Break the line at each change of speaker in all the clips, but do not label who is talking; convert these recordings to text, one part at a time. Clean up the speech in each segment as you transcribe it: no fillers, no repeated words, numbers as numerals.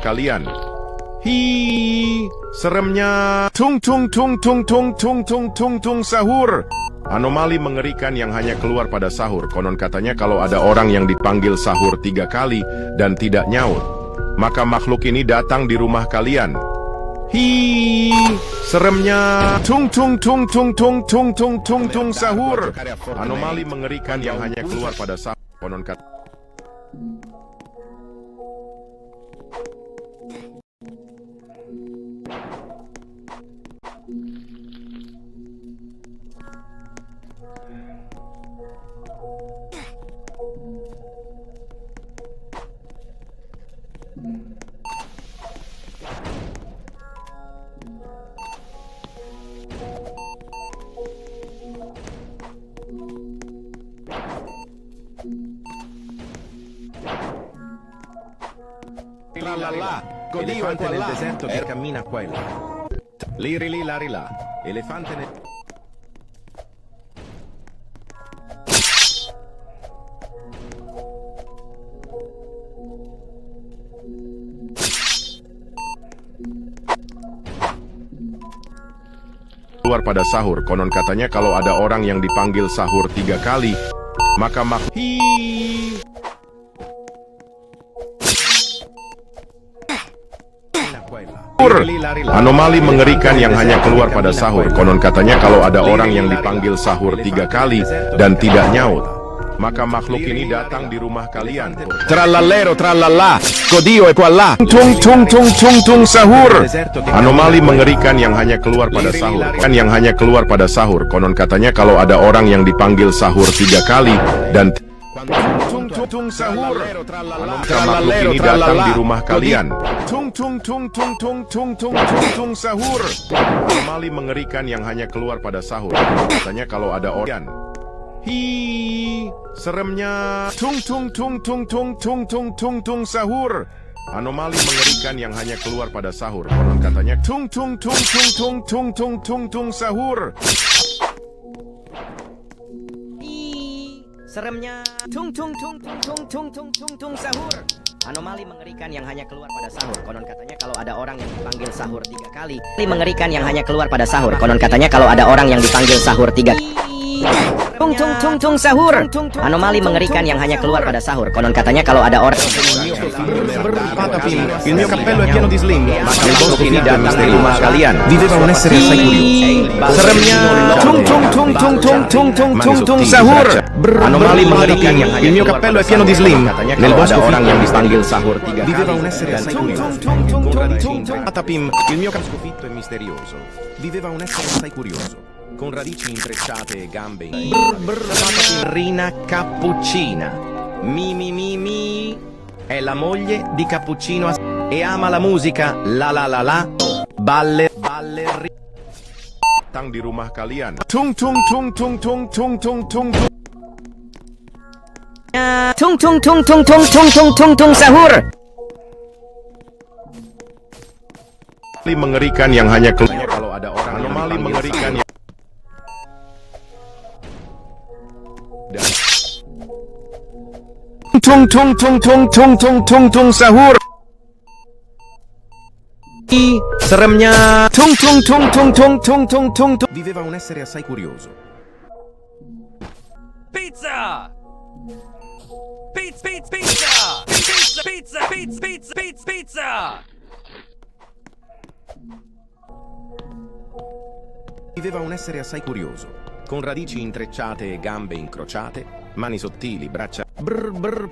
kalian. Hi, seremnya. Tung tung tung tung tung tung tung tung tung sahur. Anomali mengerikan yang hanya keluar pada sahur. Konon katanya kalau ada orang yang dipanggil sahur 3 kali dan tidak nyaut, maka makhluk ini datang di rumah kalian. Hi, seremnya. Tung tung tung tung tung tung tung tung tung sahur. Anomali mengerikan yang hanya keluar pada sahur. Konon katanya.
Tralala, elefante nel deserto che cammina qua e là. Liri li lari là, elefante nel...
Keluar pada sahur. Konon katanya kalau ada orang yang dipanggil sahur 3 kali, maka anomali mengerikan yang hanya keluar pada sahur. Konon katanya kalau ada orang yang dipanggil sahur 3 kali dan tidak nyaut, maka makhluk ini datang di rumah kalian. Trallallero trallallà, Dio è qua là. Tung tung tung tung tung sahur. Anomali mengerikan yang hanya keluar pada sahur. Yang hanya keluar pada sahur. Konon katanya kalau ada orang yang dipanggil sahur 3 kali dan tung tung tung sahur, maka makhluk ini datang di rumah kalian. Tung tung tung tung tung tung tung tung tung sahur. Anomali mengerikan yang hanya keluar pada sahur. Katanya kalau ada orang. Hi, seremnya. Tung tung tung tung tung tung tung tung tung sahur. Anomali mengerikan yang hanya keluar pada sahur. Konon katanya tung tung tung tung tung tung tung tung tung sahur.
Seremnya tung tung tung tung tung tung tung tung tung sahur. Anomali mengerikan yang hanya keluar pada sahur. Konon katanya kalau ada orang yang dipanggil sahur 3 kali. Mengerikan yang hanya keluar pada sahur. Konon katanya kalau ada orang yang dipanggil sahur 3 kali. Tung tung tung tung sahur. Anomali mengerikan yang hanya keluar pada sahur. Konon katanya kalau ada orang.
Il mio cappello è pieno di sling.
Maka makhluk ini datang di rumah kalian.
Viveva un essere assai curioso.
Seremnya. Tung tung tung tung tung tung tung tung tung sahur. Anomali mengerikan yang hanya
Il mio cappello è pieno di slim.
Katanya
Nel
kalau ada
bosco
orang yang dipanggil sahur 3 kali.
Viveva un essere assai curioso. Patapim, il mio capo sconfitto e misterioso. Viveva un essere assai curioso, con radici intrecciate e gambe in... Rina Cappuccina. Mi. È la moglie di Cappuccino e ama la musica. La. Ballerina.
Datang di rumah kalian. Tung tung tung tung tung tung tung tung.
Tung tung tung tung tung tung tung tung tung sahur.
Mengerikan yang hanya keluar kalau ada orang. Anomali mengerikan yang tung tung tung tung tung tung tung tung sahur. Seremnya. Tung tung tung tung tung tung tung tung tung.
Viveva un essere assai curioso.
Pizza! Pizza!
Viveva un essere assai curioso, con radici intrecciate e gambe incrociate, mani sottili, braccia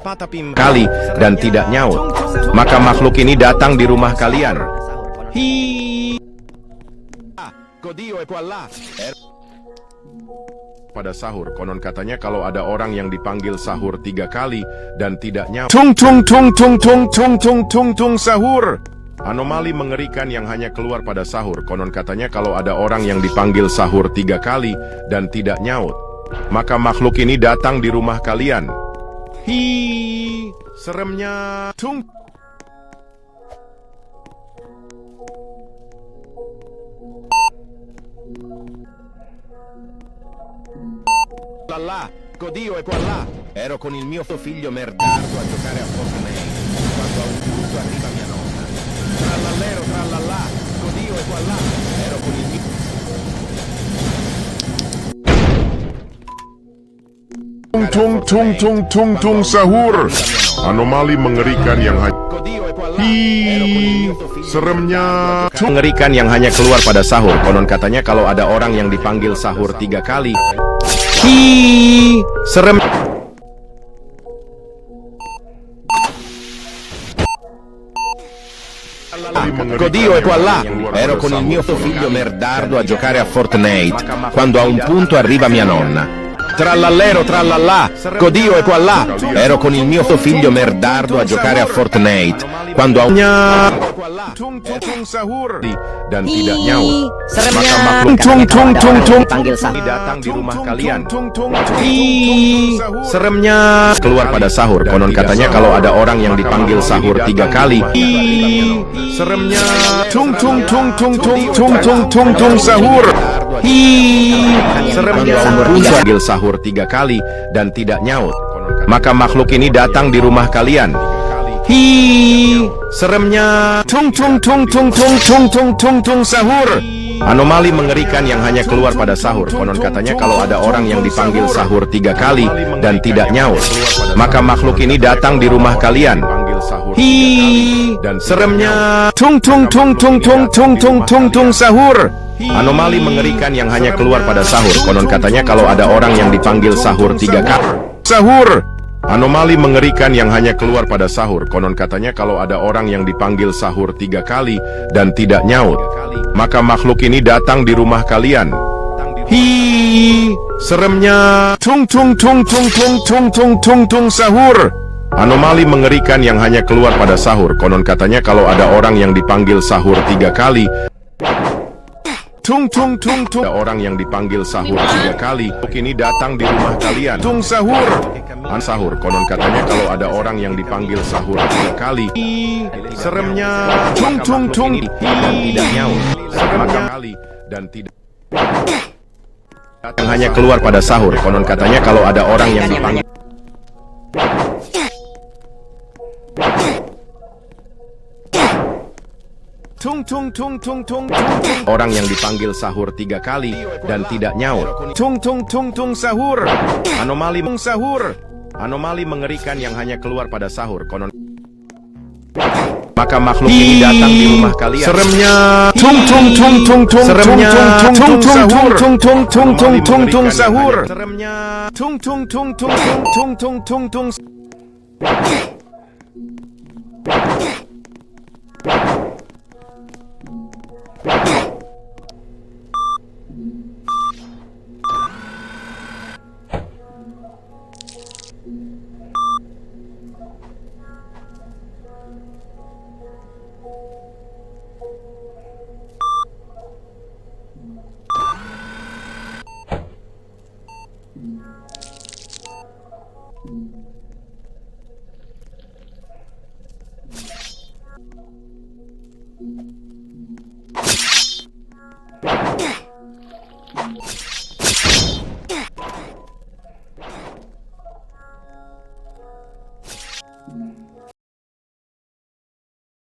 patapim
Kali dan tidak nyaut, maka makhluk ini datang di rumah kalian. Hi.
Dio è qua là.
Pada sahur, konon katanya kalau ada orang yang dipanggil sahur 3 kali dan tidak nyaut. Tung tung tung tung tung tung tung tung tung sahur. Anomali mengerikan yang hanya keluar pada sahur. Konon katanya kalau ada orang yang dipanggil sahur 3 kali dan tidak nyaut, maka makhluk ini datang di rumah kalian. Hi, seremnya. Tung.
Là, Dio è qua là. Ero con il mio figlio merdardo a giocare a Fortnite. Quando a un punto arriva mia nonna.
Tung tung tung tung tung sahur. Anomali mengerikan yang seremnya.
Mengerikan yang hanya keluar pada sahur. Konon katanya kalau ada orang yang dipanggil sahur 3 kali. Serem. Dio e voilà, ero con il mio figlio merdardo a giocare a Fortnite, quando a un punto arriva mia nonna. Trallallero trallallà, Dio e voilà, ero con il mio figlio merdardo a giocare a Fortnite, quando a un
sahur
dan tidak nyaut.
Seremnya
Maka
dipanggil sahur.
datang di rumah kalian. Seremnya keluar pada sahur. Konon katanya kalau ada orang yang dipanggil sahur 3 kali. Seremnya
tung tung tung tung tung tung tung tung tung sahur.
seremnya dipanggil sahur 3 kali dan tidak nyaut. Maka makhluk ini datang di rumah kalian. Seremnya tung tung tung tung tung tung tung tung tung sahur. Anomali mengerikan yang hanya keluar pada sahur. Konon katanya kalau ada orang yang dipanggil sahur 3 kali dan tidak nyaut, maka makhluk ini datang di rumah kalian. Dan seremnya tung tung tung tung tung tung tung tung tung sahur. Anomali mengerikan yang hanya keluar pada sahur. Konon katanya kalau ada orang yang dipanggil sahur 3 kali. Sahur. Anomali mengerikan yang hanya keluar pada sahur. Konon katanya kalau ada orang yang dipanggil sahur 3 kali dan tidak nyaut, maka makhluk ini datang di rumah kalian. Seremnya tung tung tung tung tung tung tung tung tung sahur. Anomali mengerikan yang hanya keluar pada sahur. Konon katanya kalau ada orang yang dipanggil sahur 3 kali. Tung tung tung tung. Ada orang yang dipanggil sahur 3 kali. Ini datang di rumah kalian. Tung sahur. Sahur. Konon katanya kalau ada orang yang dipanggil sahur 3 kali. Seremnya tung tung tung dan tidak nyaut. Seremnya kali dan tidak. Yang hanya keluar pada sahur. Konon katanya kalau ada orang yang dipanggil. Tung tung tung tung tung tung. Orang yang dipanggil sahur 3 kali dan tidak nyaut. Tung tung tung tung sahur. Anomali sahur. Anomali mengerikan yang hanya keluar pada sahur. Konon maka makhluk ini datang di rumah kalian. Seremnya tung tung tung tung tung seremnya tung tung tung tung tung tung tung tung tung sahur. Seremnya tung tung tung tung tung tung tung tung tung.
Thank you.